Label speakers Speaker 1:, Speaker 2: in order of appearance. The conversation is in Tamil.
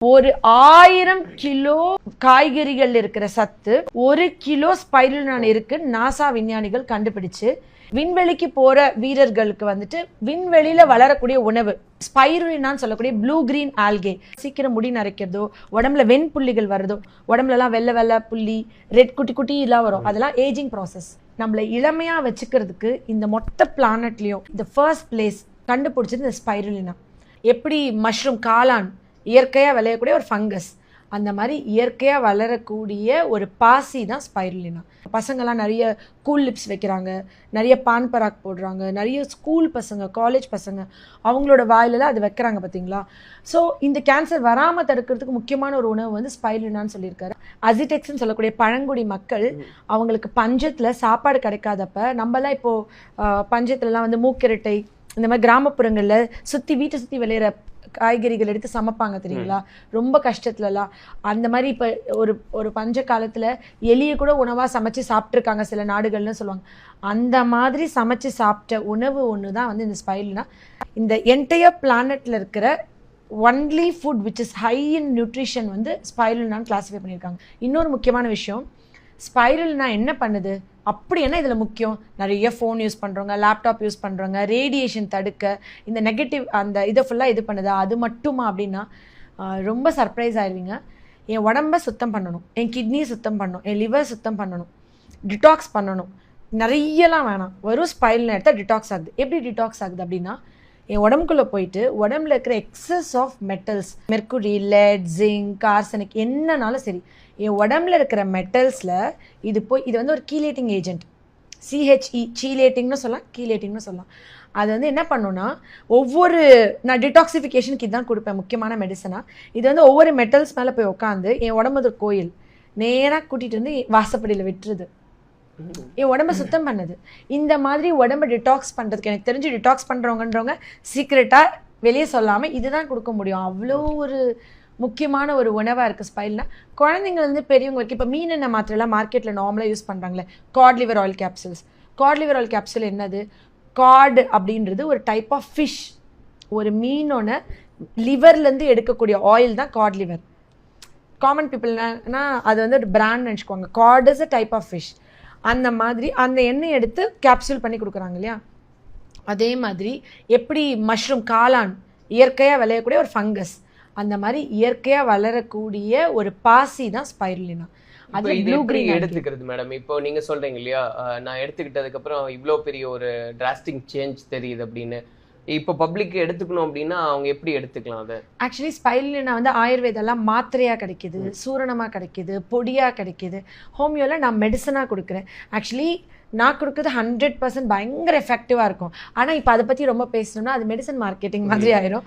Speaker 1: ஒரு 1000 கிலோ காய்கறிகள் இருக்கிற சத்து 1 கிலோ ஸ்பைருலினா இருக்கு நாசா விஞ்ஞானிகள் கண்டுபிடிச்சு விண்வெளிக்கு போற வீரர்களுக்கு வந்துட்டு விண்வெளியில வளரக்கூடிய உணவு ஸ்பைருலினான்னு சொல்லக்கூடிய ப்ளூ கிரீன் ஆல்கே சீக்கிரம் முடி நரைக்கிறதோ உடம்புல வெண்புள்ளிகள் வருதோ உடம்புல எல்லாம் வெள்ளை வெள்ளை புள்ளி ரெட் குட்டி குட்டி எல்லாம் வரும் அதெல்லாம் ஏஜிங் ப்ராசஸ். நம்மள இளமையா வச்சுக்கிறதுக்கு இந்த மொத்த பிளானட்லயும் இந்த ஃபர்ஸ்ட் பிளேஸ் கண்டுபிடிச்சது இந்த ஸ்பைருலினா. எப்படி மஷ்ரூம் காளான் இயற்கையாக விளையக்கூடிய ஒரு ஃபங்கஸ், அந்த மாதிரி இயற்கையாக வளரக்கூடிய ஒரு பாசி தான் ஸ்பைருலினா. பசங்கள்லாம் நிறைய கூல் லிப்ஸ் வைக்கிறாங்க, நிறைய பான் பராக் போடுறாங்க, நிறைய ஸ்கூல் பசங்க காலேஜ் பசங்க அவங்களோட வாயிலெல்லாம் அது வைக்கிறாங்க பார்த்தீங்களா. ஸோ இந்த கேன்சர் வராமல் தடுக்கிறதுக்கு முக்கியமான ஒரு உணவு வந்து ஸ்பைருலினான்னு சொல்லியிருக்காரு. அசிடெக்ஸ்ன்னு சொல்லக்கூடிய பழங்குடி மக்கள் அவங்களுக்கு பஞ்சத்தில் சாப்பாடு கிடைக்காதப்ப நம்மலாம் இப்போது பஞ்சத்துலலாம் வந்து மூக்கிரட்டை இந்த மாதிரி கிராமப்புறங்களில் வீட்டை சுற்றி விளையிற காய்கறிகள் எடுத்து சமைப்பாங்க தெரியுங்களா, ரொம்ப கஷ்டத்துலலாம். அந்த மாதிரி இப்போ ஒரு பஞ்ச காலத்தில் எலியை கூட உணவாக சமைச்சு சாப்பிட்ருக்காங்க சில நாடுகள்னு சொல்லுவாங்க. அந்த மாதிரி சமைச்சு சாப்பிட்ட உணவு ஒன்று தான் வந்து இந்த ஸ்பைருலினா. இந்த என்டையர் பிளானட்டில் இருக்கிற only food which is high in nutrition வந்து ஸ்பைருலினான்னு கிளாஸிஃபை பண்ணியிருக்காங்க. இன்னொரு முக்கியமான விஷயம், ஸ்பைருலினா என்ன பண்ணுது அப்படி என்ன இதில் முக்கியம், நிறைய ஃபோன் யூஸ் பண்ணுறவங்க, லேப்டாப் யூஸ் பண்ணுறவங்க, ரேடியேஷன் தடுக்க இந்த நெகட்டிவ் அந்த இதை ஃபுல்லாக இது பண்ணுதா, அது மட்டுமா அப்படின்னா ரொம்ப சர்ப்ரைஸ் ஆயிடுவீங்க. என் உடம்பை சுத்தம் பண்ணணும், என் கிட்னியை சுத்தம் பண்ணணும், என் லிவர் சுத்தம் பண்ணணும், டிடாக்ஸ் பண்ணணும், நிறையலாம் வேணாம். வெறும் ஸ்பைருலினா எடுத்தால் டிடாக்ஸ் ஆகுது. எப்படி டிடாக்ஸ் ஆகுது அப்படின்னா, என் உடம்புக்குள்ளே போயிட்டு உடம்புல இருக்கிற excess of metals, mercury, lead, zinc, arsenic என்னன்னாலும் சரி, என் உடம்புல இருக்கிற மெட்டல்ஸில் இது வந்து ஒரு கீலேட்டிங் ஏஜென்ட், சிஹெச்இ சீலேட்டிங்னு சொல்லலாம், கீலேட்டிங்னு சொல்லலாம். அது வந்து என்ன பண்ணுன்னா நான் டிடாக்சிஃபிகேஷனுக்கு இதுதான் கொடுப்பேன் முக்கியமான மெடிசனாக. இது வந்து ஒவ்வொரு மெட்டல்ஸ் மேலே போய் உட்காந்து என் உடம்பு ஒரு கோயில் நேராக கூட்டிகிட்டு வந்து வாசப்படியில் விட்டுருது, என் உடம்பை சுத்தம் பண்ணுது. இந்த மாதிரி உடம்பை டிடாக்ஸ் பண்ணுறதுக்கு எனக்கு தெரிஞ்சு டிடாக்ஸ் பண்ணுறவங்கன்றவங்க சீக்ரெட்டாக வெளியே சொல்லாமல் இதுதான் கொடுக்க முடியும். அவ்வளோ ஒரு முக்கியமான ஒரு உணவாக இருக்குது ஸ்பைருலினா. குழந்தைங்கள்லேருந்து பெரியவங்களுக்கு இப்போ மீன் எண்ணெய் மாத்திரைலாம் மார்க்கெட்டில் நார்மலாக யூஸ் பண்ணுறாங்களே, God liver oil capsules. God liver oil capsule என்னது, காட் அப்படின்றது ஒரு டைப் ஆஃப் ஃபிஷ், ஒரு மீனோட லிவர்லேருந்து எடுக்கக்கூடிய ஆயில் தான் காட் லிவர். காமன் பீப்புள்னா அது வந்து ஒரு பிராண்ட் நினச்சிக்குவாங்க. Cod is a type of fish. அந்த மாதிரி அந்த எண்ணெய் எடுத்து கேப்சூல் பண்ணி கொடுக்குறாங்க இல்லையா. அதே மாதிரி எப்படி மஷ்ரூம் காளான் இயற்கையாக விளையக்கூடிய ஒரு ஃபங்கஸ், அந்த மாதிரி இயற்கையாக வளரக்கூடிய ஒரு பாசி தான் ஸ்பைருலினா.
Speaker 2: அது ப்ளூ கிரீன் எடுத்துக்கிறது மேடம். இப்போ நீங்க சொல்றீங்க இல்லையா, நான் எடுத்துக்கிட்டதுக்கு அப்புறம் இவ்வளோ பெரிய ஒரு டிராஸ்டிக் சேஞ்ச் தெரியுது அப்படின்னு. இப்போ பப்ளிக் எடுத்துக்கணும் அப்படின்னா அவங்க எப்படி எடுத்துக்கலாம் அதை?
Speaker 1: ஆக்சுவலி ஸ்பைருலினா வந்து ஆயுர்வேதெல்லாம் மாத்திரையாக கிடைக்கிது, சூரணமாக கிடைக்கிது, பொடியாக கிடைக்கிது. ஹோமியோவில் நான் மெடிசனாக கொடுக்குறேன். ஆக்சுவலி நான் கொடுக்குறது 100% பயங்கர எஃபெக்டிவாக இருக்கும். ஆனால் இப்போ அதை பற்றி ரொம்ப பேசணும்னா அது மெடிசன் மார்க்கெட்டிங் மாதிரி ஆயிரும்.